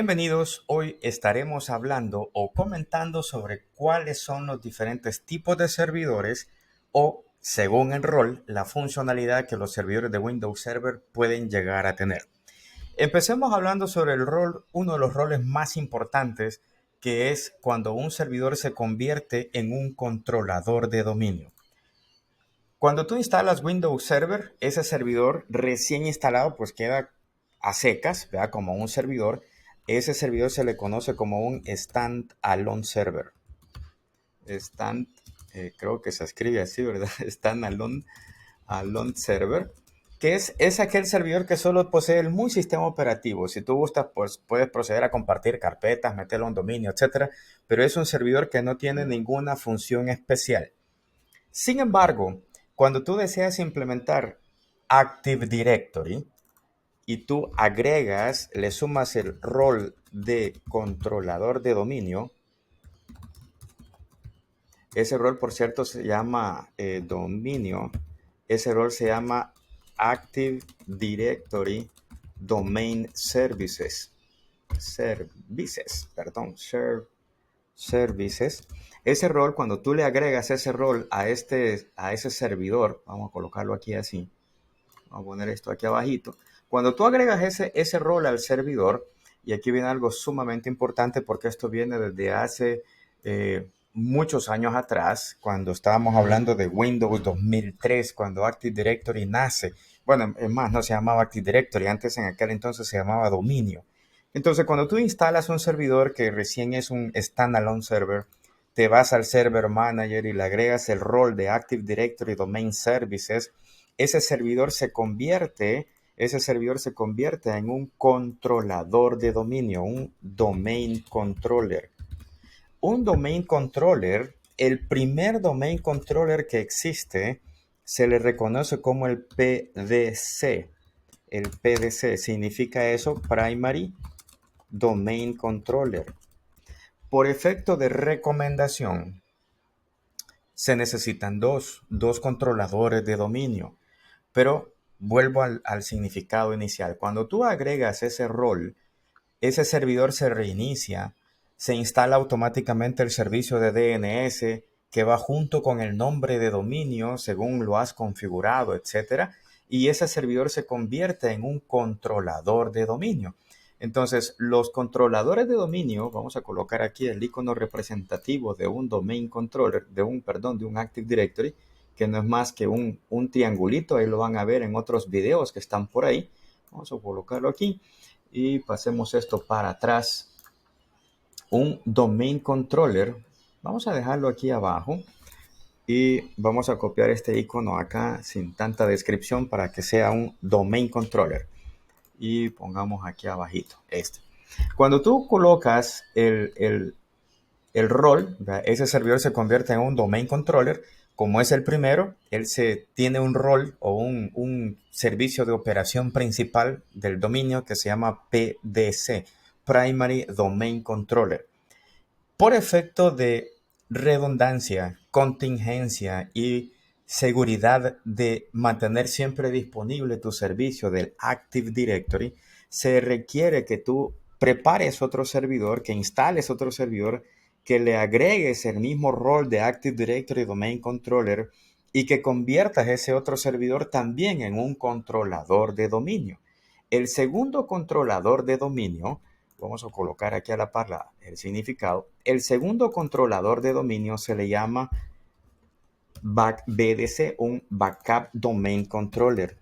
Bienvenidos, hoy estaremos hablando o comentando sobre cuáles son los diferentes tipos de servidores o, según el rol, la funcionalidad que los servidores de Windows Server pueden llegar a tener. Empecemos hablando sobre el rol, uno de los roles más importantes, que es cuando un servidor se convierte en un controlador de dominio. Cuando tú instalas Windows Server, ese servidor recién instalado pues queda a secas, ¿verdad? Como un servidor. Ese servidor se le conoce como un Stand-Alone Server. Stand, creo que se escribe así, ¿verdad? Stand-Alone Server, que es aquel servidor que solo posee el muy sistema operativo. Si tú gustas, pues puedes proceder a compartir carpetas, meterlo en dominio, etcétera, pero es un servidor que no tiene ninguna función especial. Sin embargo, cuando tú deseas implementar Active Directory y tú agregas, le sumas el rol de controlador de dominio, ese rol, por cierto, se llama dominio, ese rol se llama Active Directory Domain Services. Services. Ese rol, cuando tú le agregas ese rol a ese servidor, vamos a colocarlo aquí así, vamos a poner esto aquí abajito. Cuando tú agregas ese rol al servidor, y aquí viene algo sumamente importante porque esto viene desde hace muchos años atrás, cuando estábamos hablando de Windows 2003, cuando Active Directory nace. Bueno, es más, no se llamaba Active Directory, antes en aquel entonces se llamaba dominio. Entonces, cuando tú instalas un servidor que recién es un standalone server, te vas al Server Manager y le agregas el rol de Active Directory Domain Services. Ese servidor se convierte en un controlador de dominio, un domain controller. Un domain controller, el primer domain controller que existe, se le reconoce como el PDC. El PDC significa eso, Primary Domain Controller. Por efecto de recomendación, se necesitan dos controladores de dominio, pero vuelvo al significado inicial. Cuando tú agregas ese rol, ese servidor se reinicia, se instala automáticamente el servicio de DNS que va junto con el nombre de dominio según lo has configurado, etcétera, y ese servidor se convierte en un controlador de dominio. Entonces, los controladores de dominio, vamos a colocar aquí el icono representativo de un domain controller, de un Active Directory, que no es más que un triangulito, ahí lo van a ver en otros videos que están por ahí. Vamos a colocarlo aquí y pasemos esto para atrás. Un domain controller, vamos a dejarlo aquí abajo y vamos a copiar este icono acá sin tanta descripción para que sea un domain controller y pongamos aquí abajito este. Cuando tú colocas el rol, ¿verdad? Ese servidor se convierte en un domain controller. Como es el primero, él tiene un rol o un servicio de operación principal del dominio que se llama PDC, Primary Domain Controller. Por efecto de redundancia, contingencia y seguridad de mantener siempre disponible tu servicio del Active Directory, se requiere que tú prepares otro servidor, que instales otro servidor, que le agregues el mismo rol de Active Directory Domain Controller y que conviertas ese otro servidor también en un controlador de dominio. El segundo controlador de dominio, vamos a colocar aquí a la par el significado. El segundo controlador de dominio se le llama BDC, un Backup Domain Controller.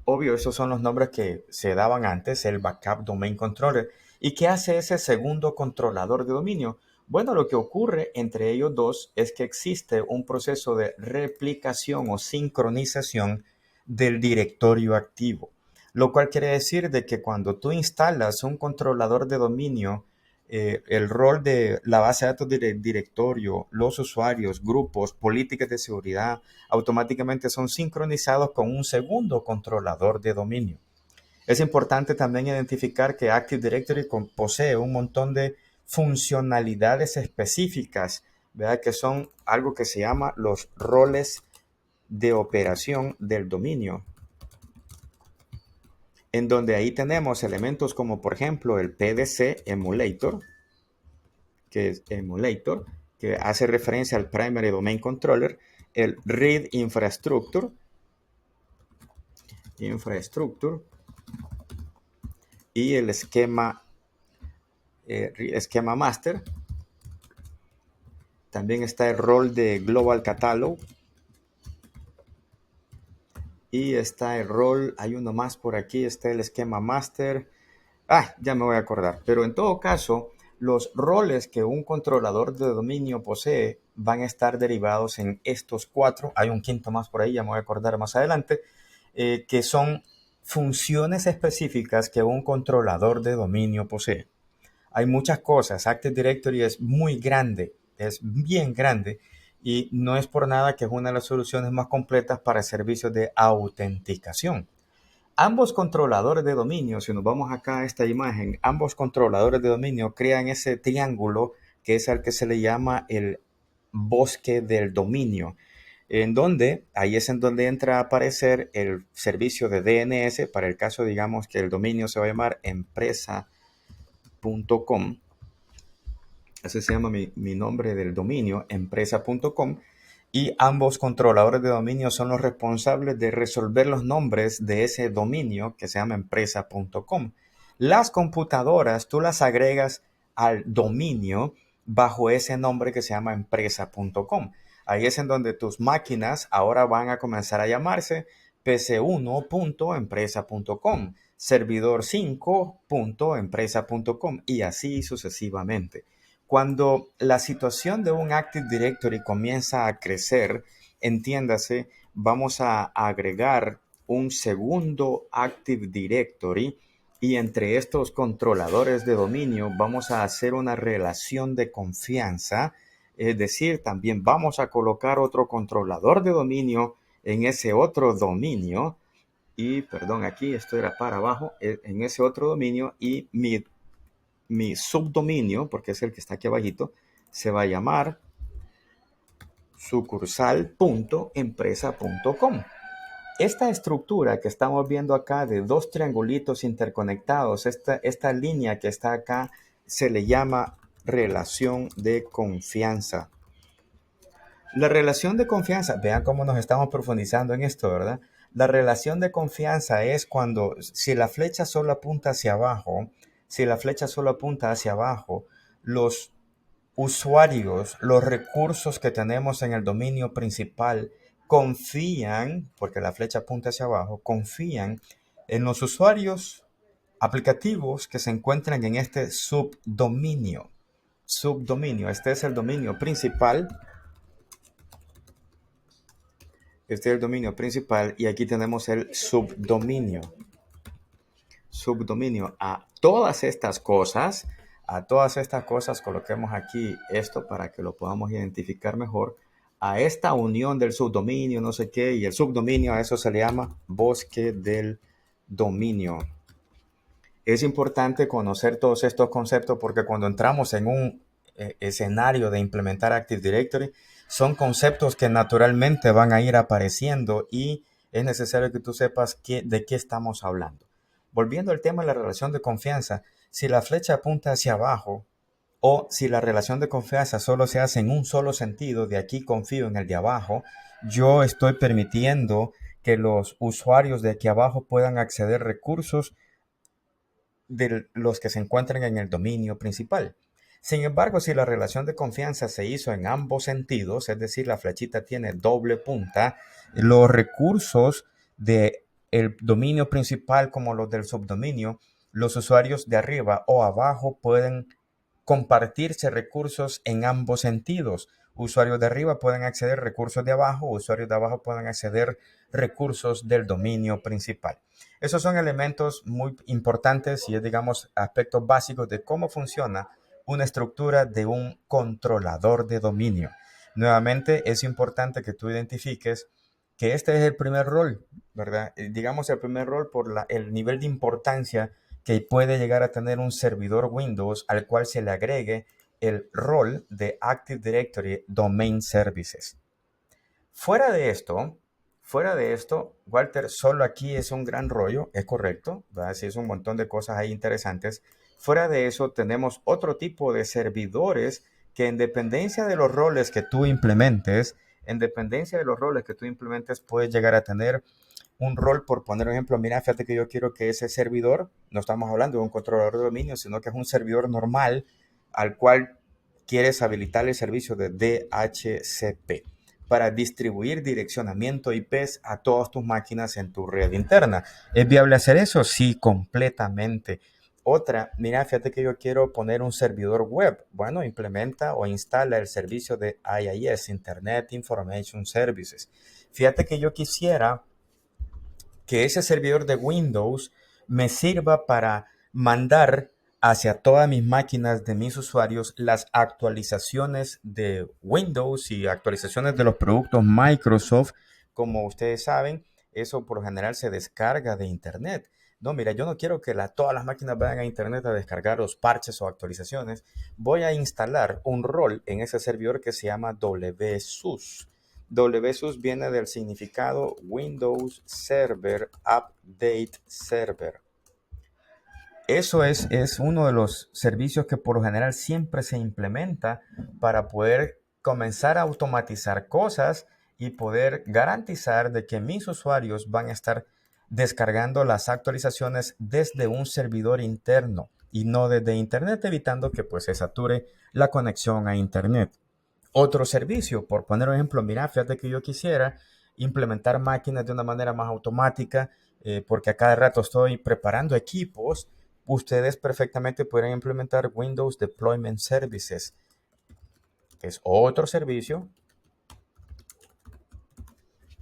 Obvio, esos son los nombres que se daban antes, el Backup Domain Controller. ¿Y qué hace ese segundo controlador de dominio? Bueno, lo que ocurre entre ellos dos es que existe un proceso de replicación o sincronización del directorio activo, lo cual quiere decir de que cuando tú instalas un controlador de dominio, el rol de la base de datos del directorio, los usuarios, grupos, políticas de seguridad, automáticamente son sincronizados con un segundo controlador de dominio. Es importante también identificar que Active Directory posee un montón de funcionalidades específicas, ¿verdad? Que son algo que se llama los roles de operación del dominio. en donde ahí tenemos elementos como por ejemplo el PDC Emulator, que hace referencia al Primary Domain Controller, el Read Infrastructure, y el esquema Master. También está el rol de Global Catalog. Y está el rol, hay uno más por aquí, está el esquema Master. Ya me voy a acordar. Pero en todo caso, los roles que un controlador de dominio posee van a estar derivados en estos 4. Hay un quinto más por ahí, ya me voy a acordar más adelante, que son funciones específicas que un controlador de dominio posee. Hay muchas cosas. Active Directory es muy grande, es bien grande, y no es por nada que es una de las soluciones más completas para servicios de autenticación. Ambos controladores de dominio, si nos vamos acá a esta imagen, ambos controladores de dominio crean ese triángulo que es al que se le llama el bosque del dominio, en donde ahí es en donde entra a aparecer el servicio de DNS para el caso, digamos, que el dominio se va a llamar empresa.com. Ese se llama mi nombre del dominio, empresa.com. Y ambos controladores de dominio son los responsables de resolver los nombres de ese dominio que se llama empresa.com. Las computadoras tú las agregas al dominio bajo ese nombre que se llama empresa.com. Ahí es en donde tus máquinas ahora van a comenzar a llamarse pc1.empresa.com, servidor5.empresa.com y así sucesivamente. Cuando la situación de un Active Directory comienza a crecer, entiéndase, vamos a agregar un segundo Active Directory y entre estos controladores de dominio vamos a hacer una relación de confianza, es decir, también vamos a colocar otro controlador de dominio en ese otro dominio y, perdón, aquí esto era para abajo, en ese otro dominio y mi subdominio, porque es el que está aquí abajito, se va a llamar sucursal.empresa.com. Esta estructura que estamos viendo acá de dos triangulitos interconectados, esta línea que está acá, se le llama relación de confianza. La relación de confianza, vean cómo nos estamos profundizando en esto, ¿verdad? La relación de confianza es cuando, si la flecha solo apunta hacia abajo, los usuarios, los recursos que tenemos en el dominio principal confían, porque la flecha apunta hacia abajo, confían en los usuarios aplicativos que se encuentran en este subdominio. Este es el dominio principal. Este es el dominio principal y aquí tenemos el subdominio. A todas estas cosas coloquemos aquí esto para que lo podamos identificar mejor. A esta unión del subdominio, no sé qué, y el subdominio, a eso se le llama bosque del dominio. Es importante conocer todos estos conceptos porque cuando entramos en un escenario de implementar Active Directory, son conceptos que naturalmente van a ir apareciendo y es necesario que tú sepas de qué estamos hablando. Volviendo al tema de la relación de confianza, si la flecha apunta hacia abajo o si la relación de confianza solo se hace en un solo sentido, de aquí confío en el de abajo, yo estoy permitiendo que los usuarios de aquí abajo puedan acceder a recursos de los que se encuentran en el dominio principal. Sin embargo, si la relación de confianza se hizo en ambos sentidos, es decir, la flechita tiene doble punta, los recursos del dominio principal como los del subdominio, los usuarios de arriba o abajo pueden compartirse recursos en ambos sentidos. Usuarios de arriba pueden acceder a recursos de abajo, usuarios de abajo pueden acceder a recursos del dominio principal. Esos son elementos muy importantes y es, digamos, aspectos básicos de cómo funciona una estructura de un controlador de dominio. Nuevamente, es importante que tú identifiques que este es el primer rol, ¿verdad? Digamos el primer rol por el nivel de importancia que puede llegar a tener un servidor Windows al cual se le agregue el rol de Active Directory Domain Services. Fuera de esto, Fuera de esto, Walter, solo aquí es un gran rollo, es correcto, ¿verdad? Sí, es un montón de cosas ahí interesantes. Fuera de eso, tenemos otro tipo de servidores que en dependencia de los roles que tú implementes, puedes llegar a tener un rol, por poner un ejemplo. Mira, fíjate que yo quiero que ese servidor, no estamos hablando de un controlador de dominio, sino que es un servidor normal al cual quieres habilitar el servicio de DHCP para distribuir direccionamiento IPs a todas tus máquinas en tu red interna. ¿Es viable hacer eso? Sí, completamente. Otra, mira, fíjate que yo quiero poner un servidor web. Bueno, implementa o instala el servicio de IIS, Internet Information Services. Fíjate que yo quisiera que ese servidor de Windows me sirva para mandar hacia todas mis máquinas de mis usuarios las actualizaciones de Windows y actualizaciones de los productos Microsoft. Como ustedes saben, eso por lo general se descarga de Internet. No, mira, yo no quiero que todas las máquinas vayan a Internet a descargar los parches o actualizaciones. Voy a instalar un rol en ese servidor que se llama WSUS. WSUS viene del significado Windows Server Update Server. Eso es uno de los servicios que por lo general siempre se implementa para poder comenzar a automatizar cosas y poder garantizar de que mis usuarios van a estar descargando las actualizaciones desde un servidor interno y no desde Internet, evitando que pues se sature la conexión a Internet. Otro servicio, por poner un ejemplo, mira, fíjate que yo quisiera implementar máquinas de una manera más automática, porque a cada rato estoy preparando equipos. Ustedes perfectamente podrían implementar Windows Deployment Services, que es otro servicio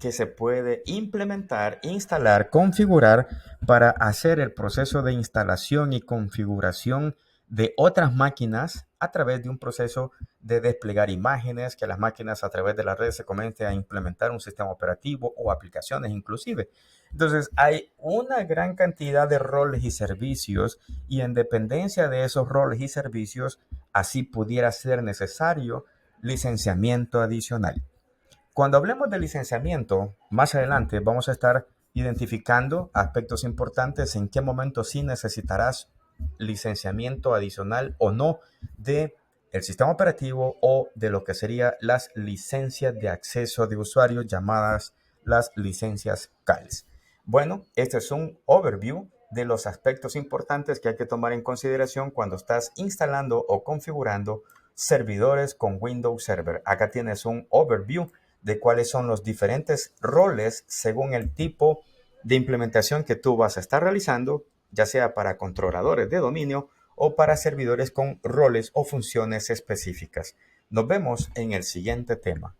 que se puede implementar, instalar, configurar para hacer el proceso de instalación y configuración de otras máquinas a través de un proceso de desplegar imágenes, que las máquinas a través de las redes se comiencen a implementar un sistema operativo o aplicaciones inclusive. Entonces hay una gran cantidad de roles y servicios y en dependencia de esos roles y servicios, así pudiera ser necesario licenciamiento adicional. Cuando hablemos de licenciamiento, más adelante vamos a estar identificando aspectos importantes en qué momento sí necesitarás licenciamiento adicional o no de el sistema operativo o de lo que serían las licencias de acceso de usuarios llamadas las licencias CALs. Bueno, este es un overview de los aspectos importantes que hay que tomar en consideración cuando estás instalando o configurando servidores con Windows Server. Acá tienes un overview de cuáles son los diferentes roles según el tipo de implementación que tú vas a estar realizando, ya sea para controladores de dominio o para servidores con roles o funciones específicas. Nos vemos en el siguiente tema.